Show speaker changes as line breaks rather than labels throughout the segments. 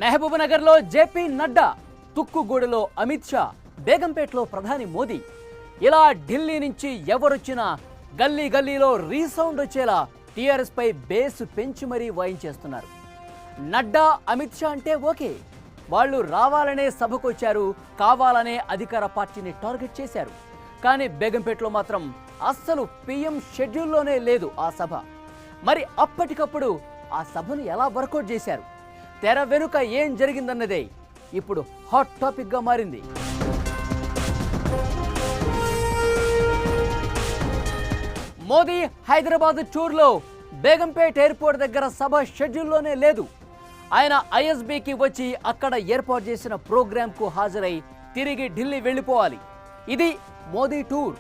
మహబూబ్నగర్లో JP Nadda, తుక్కుగూడలో Amit Shah, బేగంపేటలో ప్రధాని మోదీ. ఇలా ఢిల్లీ నుంచి ఎవరొచ్చినా గల్లీ గల్లీలో రీసౌండ్ వచ్చేలా టీఆర్ఎస్ పై బేసు పెంచి మరీ వాయించేస్తున్నారు. నడ్డా, అమిత్ షా అంటే ఓకే, వాళ్ళు రావాలనే సభకొచ్చారు, కావాలనే అధికార పార్టీని టార్గెట్ చేశారు. కానీ బేగంపేటలో మాత్రం అస్సలు పీఎం షెడ్యూల్లోనే లేదు ఆ సభ. మరి అప్పటికప్పుడు ఆ సభను ఎలా వర్కౌట్ చేశారు? తెర వెనుక ఏం జరిగిందన్నదే ఇప్పుడు హాట్ టాపిక్గా మారింది. మోదీ హైదరాబాద్ టూర్లో బేగంపేట్ ఎయిర్పోర్ట్ దగ్గర సభ షెడ్యూల్లోనే లేదు. ఆయన ఐఎస్బీకి వచ్చి అక్కడ ఏర్పాటు చేసిన ప్రోగ్రాంకు హాజరై తిరిగి ఢిల్లీ వెళ్ళిపోవాలి. ఇది మోదీ టూర్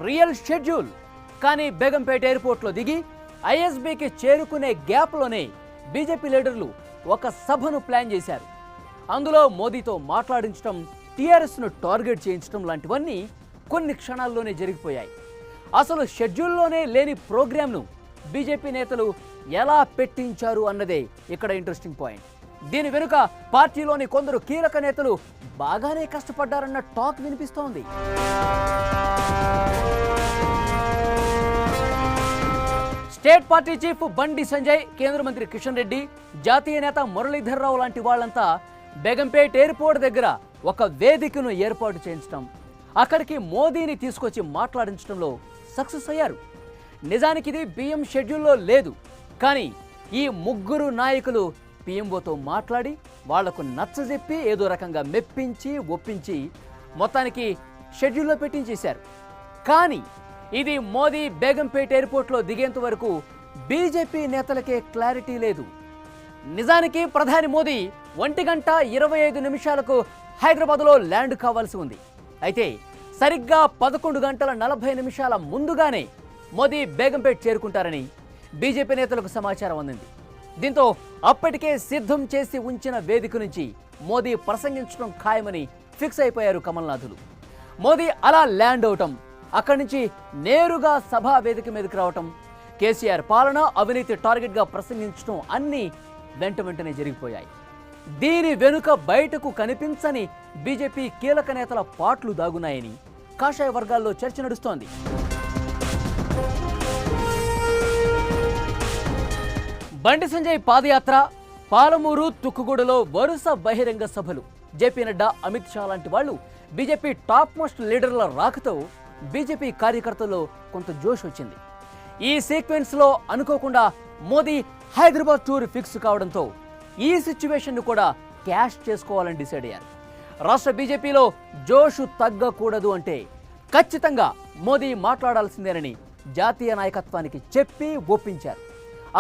రియల్ షెడ్యూల్. కానీ బేగంపేట్ ఎయిర్పోర్ట్లో దిగి ఐఎస్బీకి చేరుకునే గ్యాప్లోనే బీజేపీ లీడర్లు ఒక సభను ప్లాన్ చేశారు. అందులో మోదీతో మాట్లాడించడం, టీఆర్ఎస్ను టార్గెట్ చేయించడం లాంటివన్నీ కొన్ని క్షణాల్లోనే జరిగిపోయాయి. అసలు షెడ్యూల్లోనే లేని ప్రోగ్రాంను బీజేపీ నేతలు ఎలా పెట్టించారు అన్నదే ఇక్కడ ఇంట్రెస్టింగ్ పాయింట్. దీని వెనుక పార్టీలోని కొందరు కీలక నేతలు బాగానే కష్టపడ్డారన్న టాక్ వినిపిస్తోంది. State party chief Bandi Sanjay, కేంద్ర మంత్రి కిషన్ రెడ్డి, జాతీయ నేత మురళీధర్ రావు లాంటి వాళ్ళంతా బేగంపేట్ ఎయిర్పోర్ట్ దగ్గర ఒక వేదికను ఏర్పాటు చేయించడం, అక్కడికి మోదీని తీసుకొచ్చి మాట్లాడించడంలో సక్సెస్ అయ్యారు. నిజానికి ఇది పీఎం షెడ్యూల్లో లేదు. కానీ ఈ ముగ్గురు నాయకులు పీఎంఓతో మాట్లాడి వాళ్లకు నచ్చజెప్పి ఏదో రకంగా మెప్పించి ఒప్పించి మొత్తానికి షెడ్యూల్లో పెట్టించేశారు. కానీ ఇది మోదీ బేగంపేట్ ఎయిర్పోర్ట్లో దిగేంత వరకు బీజేపీ నేతలకే క్లారిటీ లేదు. నిజానికి ప్రధాని మోదీ 1:25 హైదరాబాద్లో ల్యాండ్ కావాల్సి ఉంది. అయితే సరిగ్గా 11:40 ముందుగానే మోదీ బేగంపేట్ చేరుకుంటారని బీజేపీ నేతలకు సమాచారం అందింది. దీంతో అప్పటికే సిద్ధం చేసి ఉంచిన వేదిక నుంచి మోదీ ప్రసంగించడం ఖాయమని ఫిక్స్ అయిపోయారు కమల్నాథులు. మోదీ అలా ల్యాండ్ అవటం, అక్కడి నుంచి నేరుగా సభా వేదిక మీదకి రావటం, కేసీఆర్ పాలన, అవినీతి టార్గెట్గా ప్రసంగించడం అన్నీ వెంటనే జరిగిపోయాయి. దీని వెనుక బయటకు కనిపించని బీజేపీ కీలక నేతల పాట్లు దాగున్నాయని కాషాయ వర్గాల్లో చర్చ నడుస్తోంది. బండి సంజయ్ పాదయాత్ర, పాలమూరు, తుక్కుగూడలో వరుస బహిరంగ సభలు, జేపీ నడ్డా, అమిత్ షా లాంటి వాళ్ళు బీజేపీ టాప్ మోస్ట్ లీడర్ల రాకతో బీజేపీ కార్యకర్తల్లో కొంత జోష్ వచ్చింది. ఈ సీక్వెన్స్లో అనుకోకుండా మోదీ హైదరాబాద్ టూర్ ఫిక్స్ కావడంతో ఈ సిచ్యువేషన్ను కూడా క్యాష్ చేసుకోవాలని డిసైడ్ అయ్యారు. రాష్ట్ర బీజేపీలో జోషు తగ్గకూడదు అంటే ఖచ్చితంగా మోదీ మాట్లాడాల్సిందేనని జాతీయ నాయకత్వానికి చెప్పి ఒప్పించారు.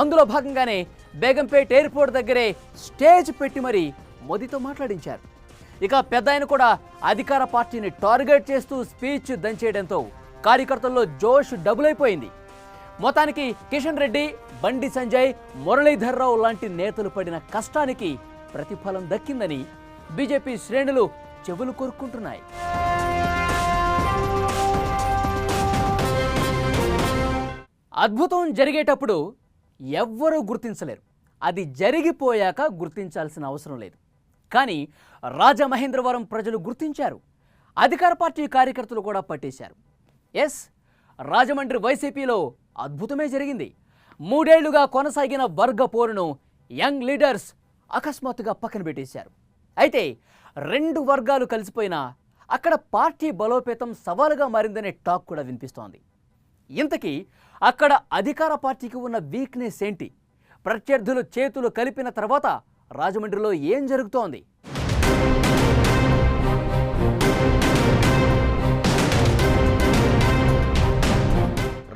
అందులో భాగంగానే బేగంపేట్ ఎయిర్పోర్ట్ దగ్గరే స్టేజ్ పెట్టి మరీ మోదీతో మాట్లాడించారు. ఇక పెద్ద ఆయన కూడా అధికార పార్టీని టార్గెట్ చేస్తూ స్పీచ్ దంచేయడంతో కార్యకర్తల్లో జోష్ డబుల్ అయిపోయింది. మొత్తానికి కిషన్ రెడ్డి, బండి సంజయ్, మురళీధర్ రావు లాంటి నేతలు పడిన కష్టానికి ప్రతిఫలం దక్కిందని బీజేపీ శ్రేణులు చెవులు కోరుకుంటున్నాయి. అద్భుతం జరిగేటప్పుడు ఎవ్వరూ గుర్తించలేరు, అది జరిగిపోయాక గుర్తించాల్సిన అవసరం లేదు. కానీ రాజమహేంద్రవరం ప్రజలు గుర్తించారు, అధికార పార్టీ కార్యకర్తలు కూడా పట్టేశారు. ఎస్, రాజమండ్రి వైసీపీలో అద్భుతమే జరిగింది. 3 ఏళ్లుగా కొనసాగిన వర్గ పోరును యంగ్ లీడర్స్ అకస్మాత్తుగా పక్కన పెట్టేశారు. అయితే 2 వర్గాలు కలిసిపోయినా అక్కడ పార్టీ బలోపేతం సవాలుగా మారిందనే టాక్ కూడా వినిపిస్తోంది. ఇంతకీ అక్కడ అధికార పార్టీకి ఉన్న వీక్నెస్ ఏంటి? ప్రత్యర్థులు చేతులు కలిపిన తర్వాత రాజమండ్రిలో ఏం జరుగుతోంది?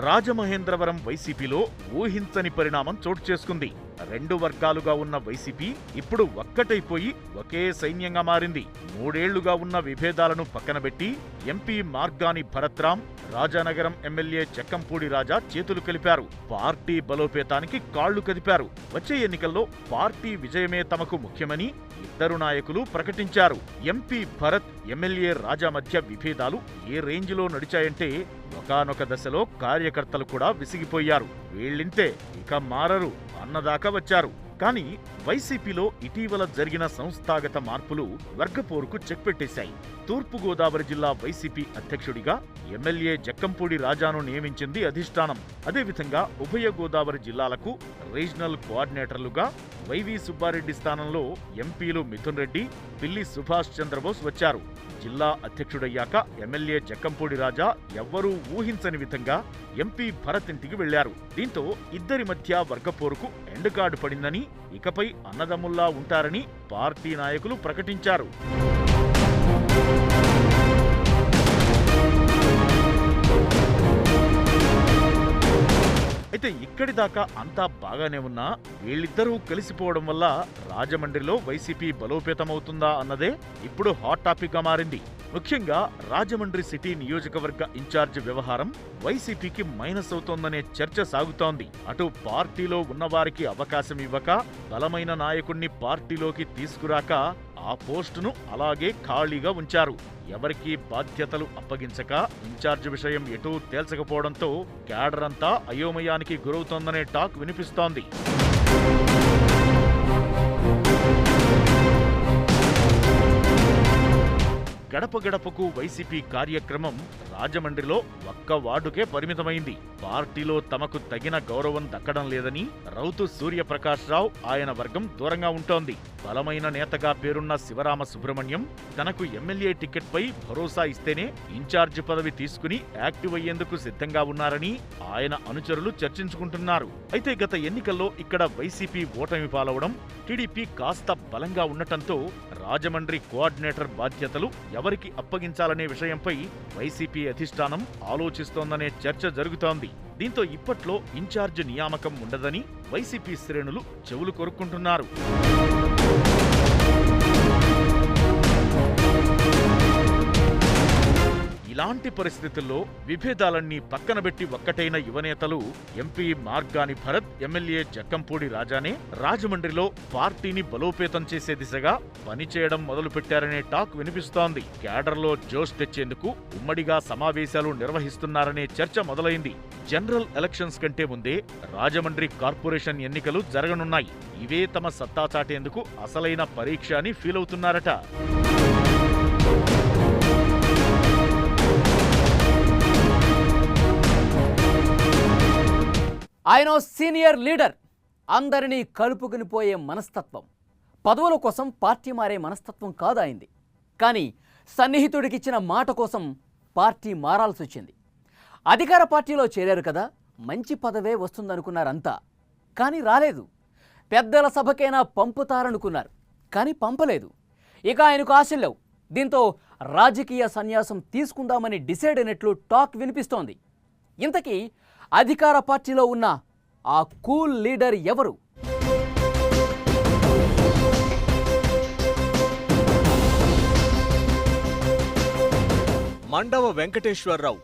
రాజమహేంద్రవరం వైసీపీలో ఊహించని పరిణామం చోటు చేసుకుంది. 2 వర్గాలుగా ఉన్న వైసీపీ ఇప్పుడు ఒక్కటైపోయి ఒకే సైన్యంగా మారింది. 3 ఏళ్లుగా ఉన్న విభేదాలను పక్కనబెట్టి ఎంపీ మార్గాని భరత్రాం, రాజానగరం ఎమ్మెల్యే చెక్కంపూడి రాజా చేతులు కలిపారు. పార్టీ బలోపేతానికి కాళ్లు కదిపారు. వచ్చే ఎన్నికల్లో పార్టీ విజయమే తమకు ముఖ్యమని ఇద్దరు నాయకులు ప్రకటించారు. ఎంపీ భరత్, ఎమ్మెల్యే రాజా మధ్య విభేదాలు ఏ రేంజ్లో నడిచాయంటే ఒకానొక దశలో కార్యకర్తలు కూడా విసిగిపోయారు. వీళ్ళింతే, ఇక మారరు అన్నదాకా వచ్చారు. కానీ వైసీపీలో ఇటీవల జరిగిన సంస్థాగత మార్పులు వర్గపోరుకు చెక్ పెట్టేశాయి. తూర్పుగోదావరి జిల్లా వైసీపీ అధ్యక్షుడిగా ఎమ్మెల్యే జక్కంపూడి రాజాను నియమించింది అధిష్టానం. అదేవిధంగా ఉభయ గోదావరి జిల్లాలకు రీజనల్ కోఆర్డినేటర్లుగా వైవి సుబ్బారెడ్డి స్థానంలో ఎంపీలు మిథున్ రెడ్డి, పిల్లి సుభాష్ చంద్రబోస్ వచ్చారు. జిల్లా అధ్యక్షుడయ్యాక ఎమ్మెల్యే జక్కంపూడి రాజా ఎవ్వరూ ఊహించని విధంగా ఎంపీ భరత్ ఇంటికి వెళ్లారు. దీంతో ఇద్దరి మధ్య వర్గపోరుకు ఎండుకాడు పడిందని, ఇకపై అన్నదమ్ముల్లా ఉంటారని పార్టీ నాయకులు ప్రకటించారు. అయితే ఇక్కడి దాకా అంతా బాగానే ఉన్నా వీళ్ళిద్దరూ కలిసిపోవడం వల్ల రాజమండ్రిలో వైసీపీ బలోపేతమవుతుందా అన్నదే ఇప్పుడు హాట్ టాపిక్ గా మారింది. ముఖ్యంగా రాజమండ్రి సిటీ నియోజకవర్గ ఇన్ఛార్జ్ వ్యవహారం వైసీపీకి మైనస్ అవుతోందనే చర్చ సాగుతోంది. అటు పార్టీలో ఉన్నవారికి అవకాశం ఇవ్వక, బలమైన నాయకుణ్ణి పార్టీలోకి తీసుకురాక ఆ పోస్టును అలాగే ఖాళీగా ఉంచారు. ఎవరికీ బాధ్యతలు అప్పగించక ఇన్ఛార్జ్ విషయం ఎటూ తేల్చకపోవడంతో క్యాడర్ అంతా అయోమయానికి గురవుతోందనే టాక్ వినిపిస్తోంది. గడప గడపకు వైసీపీ కార్యక్రమం రాజమండ్రిలో ఒక్క వార్డుకే పరిమితమైంది. పార్టీలో తమకు తగిన గౌరవం దక్కడం లేదని రౌతు సూర్యప్రకాష్ రావు, ఆయన వర్గం దూరంగా ఉంటోంది. బలమైన నేతగా పేరున్న శివరామ సుబ్రహ్మణ్యం తనకు ఎమ్మెల్యే టికెట్ పై భరోసా ఇస్తేనే ఇన్ఛార్జ్ పదవి తీసుకుని యాక్టివ్ అయ్యేందుకు సిద్ధంగా ఉన్నారని ఆయన అనుచరులు చర్చించుకుంటున్నారు. అయితే గత ఎన్నికల్లో ఇక్కడ వైసీపీ ఓటమి పాలవడం, టీడీపీ కాస్త బలంగా ఉండటంతో రాజమండ్రి కోఆర్డినేటర్ బాధ్యతలు ఎవరికి అప్పగించాలనే విషయంపై వైసీపీ అధిష్టానం ఆలోచిస్తోందనే చర్చ జరుగుతోంది. దీంతో ఇప్పట్లో ఇన్ఛార్జ్ నియామకం ఉండదని వైసీపీ శ్రేణులు చెవులు కొరుక్కుంటున్నారు. ఇలాంటి పరిస్థితుల్లో విభేదాలన్నీ పక్కనబెట్టి ఒక్కటైన యువనేతలు ఎంపీ మార్గాని భరత్, ఎమ్మెల్యే జక్కంపూడి రాజానే రాజమండ్రిలో పార్టీని బలోపేతం చేసే దిశగా పనిచేయడం మొదలుపెట్టారనే టాక్ వినిపిస్తోంది. క్యాడర్లో జోష్ తెచ్చేందుకు ఉమ్మడిగా సమావేశాలు నిర్వహిస్తున్నారనే చర్చ మొదలైంది. జనరల్ ఎలక్షన్స్ కంటే ముందే రాజమండ్రి కార్పొరేషన్ ఎన్నికలు జరగనున్నాయి. ఇవే తమ సత్తా చాటేందుకు అసలైన పరీక్ష అని ఫీల్ అవుతున్నారట.
ఆయన సీనియర్ లీడర్, అందరినీ కలుపుకుని పోయే మనస్తత్వం, పదవుల కోసం పార్టీ మారే మనస్తత్వం కాదు ఆయనది. కానీ సన్నిహితుడికిచ్చిన మాట కోసం పార్టీ మారాల్సి వచ్చింది. అధికార పార్టీలో చేరారు కదా, మంచి పదవే వస్తుందనుకున్నారంతా. కానీ రాలేదు. పెద్దల సభకైనా పంపుతారనుకున్నారు, కానీ పంపలేదు. ఇక ఆయనకు ఆశలేవు. దీంతో రాజకీయ సన్యాసం తీసుకుందామని డిసైడ్ అయినట్లు టాక్ వినిపిస్తోంది. ఇంతకీ అధికార పార్టీలో ఉన్న ఆ కూల్ లీడర్ ఎవరు?
మండవ వెంకటేశ్వరరావు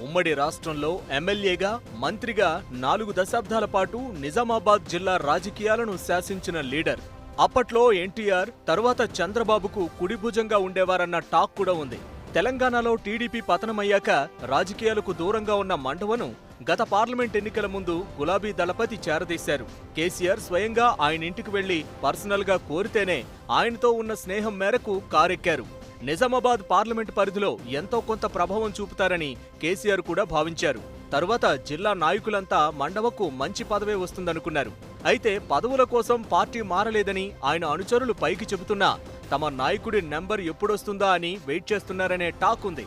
ఉమ్మడి రాష్ట్రంలో ఎమ్మెల్యేగా, మంత్రిగా 4 దశాబ్దాల పాటు నిజామాబాద్ జిల్లా రాజకీయాలను శాసించిన లీడర్. అప్పట్లో ఎన్టీఆర్, తరువాత చంద్రబాబుకు కుడిభుజంగా ఉండేవారన్న టాక్ కూడా ఉంది. తెలంగాణలో టీడీపీ పతనమయ్యాక రాజకీయాలకు దూరంగా ఉన్న మండవను గత పార్లమెంట్ ఎన్నికల ముందు గులాబీ దళపతి చేరదీశారు. కేసీఆర్ స్వయంగా ఆయన ఇంటికి వెళ్లి పర్సనల్ గా కోరితేనే ఆయనతో ఉన్న స్నేహం మేరకు కారెక్కారు. నిజామాబాద్ పార్లమెంట్ పరిధిలో ఎంతో కొంత ప్రభావం చూపుతారని కేసీఆర్ కూడా భావించారు. తరువాత జిల్లా నాయకులంతా మండవకు మంచి పదవే వస్తుందనుకున్నారు. అయితే పదవుల కోసం పార్టీ మారలేదని ఆయన అనుచరులు పైకి చెబుతున్నా తమ నాయకుడి నెంబర్ ఎప్పుడొస్తుందా అని వెయిట్ చేస్తున్నారనే టాక్ ఉంది.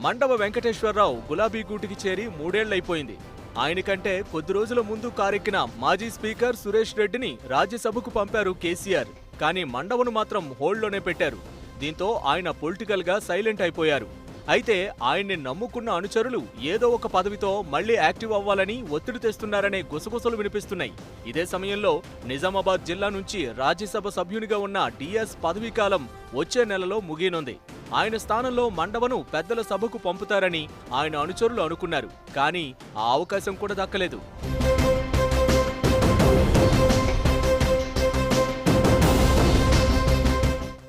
మండవ వెంకటేశ్వరరావు గులాబీ గూటికి చేరి 3 ఏళ్లైపోయింది. ఆయనకంటే కొద్ది రోజుల ముందు కారెక్కిన మాజీ స్పీకర్ సురేష్ రెడ్డిని రాజ్యసభకు పంపారు కేసీఆర్. కానీ మండవను మాత్రం హోల్డ్లోనే పెట్టారు. దీంతో ఆయన పొలిటికల్ గా సైలెంట్ అయిపోయారు. అయితే ఆయన్ని నమ్ముకున్న అనుచరులు ఏదో ఒక పదవితో మళ్లీ యాక్టివ్ అవ్వాలని ఒత్తిడి తెస్తున్నారనే గుసగుసలు వినిపిస్తున్నాయి. ఇదే సమయంలో నిజామాబాద్ జిల్లా నుంచి రాజ్యసభ సభ్యునిగా ఉన్న డిఎస్ పదవీకాలం వచ్చే నెలలో ముగియనుంది. ఆయన స్థానంలో మండవను పెద్దల సభకు పంపుతారని ఆయన అనుచరులు అనుకున్నారు. కానీ ఆ అవకాశం కూడా దక్కలేదు.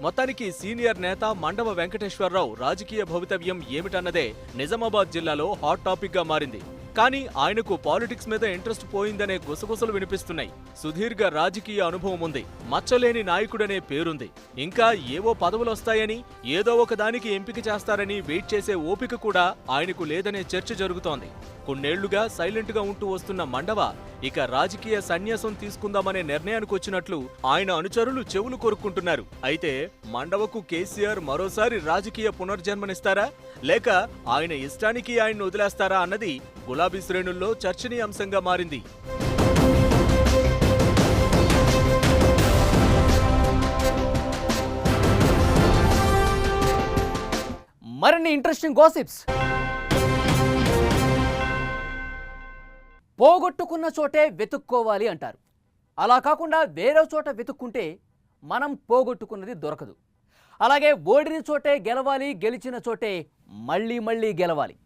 మొత్తానికి సీనియర్ నేత మండవ వెంకటేశ్వరరావు రాజకీయ భవితవ్యం ఏమిటన్నదే నిజామాబాద్ జిల్లాలో హాట్ టాపిక్ గా మారింది. కానీ ఆయనకు పాలిటిక్స్ మీద ఇంట్రెస్ట్ పోయిందనే గుసగుసలు వినిపిస్తున్నాయి. సుదీర్ఘ రాజకీయ అనుభవం ఉంది, మచ్చలేని నాయకుడనే పేరుంది. ఇంకా ఏవో పదవులొస్తాయని, ఏదో ఒక దానికి ఎంపిక చేస్తారని వెయిట్ చేసే ఓపిక కూడా ఆయనకు లేదనే చర్చ జరుగుతోంది. కొన్నేళ్లుగా సైలెంట్ గా ఉంటూ వస్తున్న మండవ ఇక రాజకీయ సన్యాసం తీసుకుందామనే నిర్ణయానికి వచ్చినట్లు ఆయన అనుచరులు చెవులు కొరుక్కుంటున్నారు. అయితే మండవకు కేసీఆర్ మరోసారి రాజకీయ పునర్జన్మనిస్తారా, లేక ఆయన ఇష్టానికి ఆయన్ని వదిలేస్తారా అన్నది గులాబీ శ్రేణుల్లో చర్చనీయాంశంగా మారింది.
మరిన్ని ఇంట్రెస్టింగ్ గాసిప్స్. పోగొట్టుకున్న చోటే వెతుక్కోవాలి అంటారు. అలా కాకుండా వేరే చోట వెతుక్కుంటే మనం పోగొట్టుకున్నది దొరకదు. అలాగే ఓడిన చోటే గెలవాలి, గెలిచిన చోటే మళ్ళీ మళ్ళీ గెలవాలి.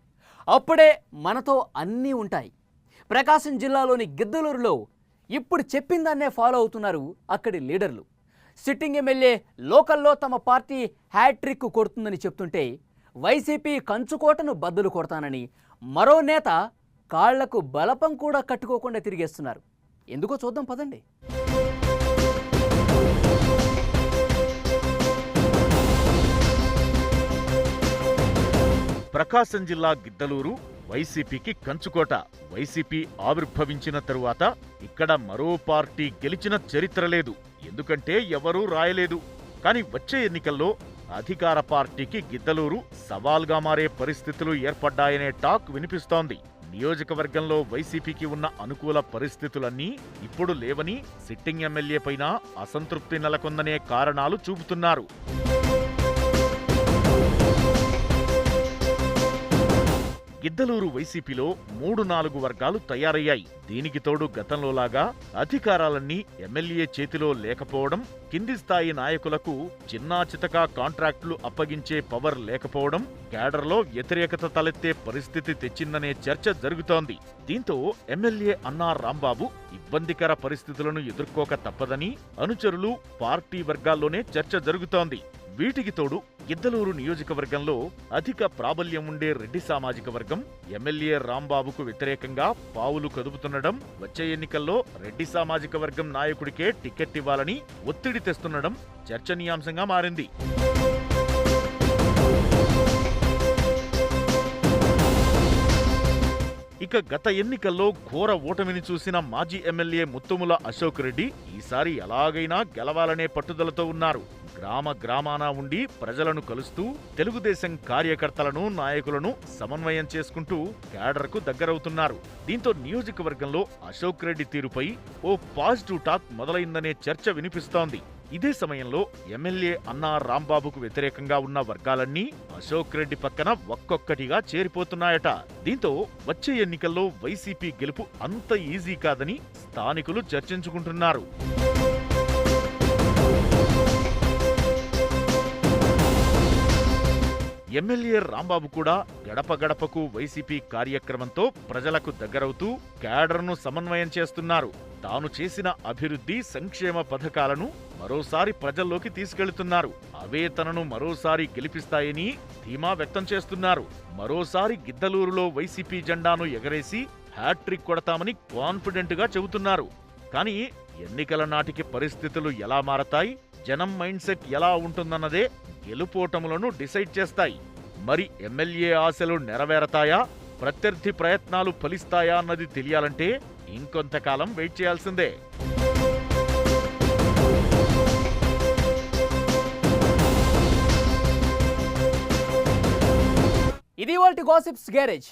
అప్పుడే మనతో అన్నీ ఉంటాయి. ప్రకాశం జిల్లాలోని గిద్దలూరులో ఇప్పుడు చెప్పిందాన్నే ఫాలో అవుతున్నారు అక్కడి లీడర్లు. సిట్టింగ్ ఎమ్మెల్యే లోకల్లో తమ పార్టీ హ్యాట్రిక్ కొడుతుందని చెప్తుంటే వైసీపీ కంచుకోటను బద్దలు కొడతానని మరో నేత కాళ్లకు బలపం కూడా కట్టుకోకుండా తిరిగేస్తున్నారు. ఎందుకో చూద్దాం పదండి.
ప్రకాశం జిల్లా గిద్దలూరు వైసీపీకి కంచుకోట. వైసీపీ ఆవిర్భవించిన తరువాత ఇక్కడ మరో పార్టీ గెలిచిన చరిత్ర లేదు. ఎందుకంటే ఎవరూ రాయలేదు. కానీ వచ్చే ఎన్నికల్లో అధికార పార్టీకి గిద్దలూరు సవాల్గా మారే పరిస్థితులు ఏర్పడ్డాయనే టాక్ వినిపిస్తోంది. నియోజకవర్గంలో వైసీపీకి ఉన్న అనుకూల పరిస్థితులన్నీ ఇప్పుడు లేవని, సిట్టింగ్ ఎమ్మెల్యే పైన అసంతృప్తి నెలకొందనే కారణాలు చూపుతున్నారు. గిద్దలూరు వైసీపీలో 3-4 వర్గాలు తయారయ్యాయి. దీనికి తోడు గతంలోలాగా అధికారాలన్నీ ఎమ్మెల్యే చేతిలో లేకపోవడం, కింది స్థాయి నాయకులకు చిన్నా చితకా కాంట్రాక్టులు అప్పగించే పవర్ లేకపోవడం క్యాడర్లో వ్యతిరేకత తలెత్తే పరిస్థితి తెచ్చిందనే చర్చ జరుగుతోంది. దీంతో ఎమ్మెల్యే అన్నా రాంబాబు ఇబ్బందికర పరిస్థితులను ఎదుర్కోక తప్పదని అనుచరులు, పార్టీ వర్గాల్లోనే చర్చ జరుగుతోంది. వీటికి తోడు గిద్దలూరు నియోజకవర్గంలో అధిక ప్రాబల్యం ఉండే రెడ్డి సామాజిక వర్గం ఎమ్మెల్యే రాంబాబుకు వ్యతిరేకంగా పావులు కదుపుతుండడం, వచ్చే ఎన్నికల్లో రెడ్డి సామాజిక వర్గం నాయకుడికే టికెట్ ఇవ్వాలని ఒత్తిడి తెస్తుండడం చర్చనీయాంశంగా మారింది. ఇక గత ఎన్నికల్లో ఘోర ఓటమిని చూసిన మాజీ ఎమ్మెల్యే ముత్తుముల అశోక్ రెడ్డి ఈసారి ఎలాగైనా గెలవాలనే పట్టుదలతో ఉన్నారు. గ్రామాన ఉండి ప్రజలను కలుస్తూ తెలుగుదేశం కార్యకర్తలను, నాయకులను సమన్వయం చేసుకుంటూ క్యాడర్కు దగ్గరవుతున్నారు. దీంతో నియోజకవర్గంలో అశోక్ రెడ్డి తీరుపై ఓ పాజిటివ్ టాక్ మొదలైందనే చర్చ వినిపిస్తోంది. ఇదే సమయంలో ఎమ్మెల్యే అన్నా రాంబాబుకు వ్యతిరేకంగా ఉన్న వర్గాలన్నీ అశోక్ రెడ్డి పక్కన ఒక్కొక్కటిగా చేరిపోతున్నాయట. దీంతో వచ్చే ఎన్నికల్లో వైసీపీ గెలుపు అంత ఈజీ కాదని స్థానికులు చర్చించుకుంటున్నారు. ఎమ్మెల్యే రాంబాబు కూడా గడప గడపకు వైసీపీ కార్యక్రమంతో ప్రజలకు దగ్గరవుతూ క్యాడర్ను సమన్వయం చేస్తున్నారు. తాను చేసిన అభివృద్ధి, సంక్షేమ పథకాలను మరోసారి ప్రజల్లోకి తీసుకెళ్తున్నారు. అవే తనను మరోసారి గెలిపిస్తాయని ధీమా వ్యక్తం చేస్తున్నారు. మరోసారి గిద్దలూరులో వైసీపీ జెండాను ఎగరేసి హ్యాట్రిక్ కొడతామని కాన్ఫిడెంట్ గా చెబుతున్నారు. కానీ ఎన్నికల నాటికి పరిస్థితులు ఎలా మారతాయి, జనం మైండ్ సెట్ ఎలా ఉంటుందన్నదే గెలుపోటములను డిసైడ్ చేస్తాయి. మరి ఎమ్మెల్యే ఆశలు నెరవేరతాయా, ప్రత్యర్థి ప్రయత్నాలు ఫలిస్తాయా అన్నది తెలియాలంటే ఇంకొంతకాలం వెయిట్ చేయాల్సిందే.
ఇది వాల్టి గాసిప్స్ గ్యారేజ్.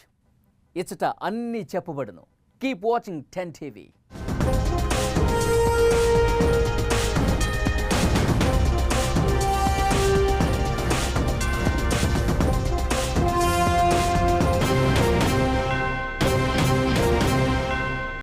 ఇచ్చట అన్నీ చెప్పబడును. Keep watching 10 TV.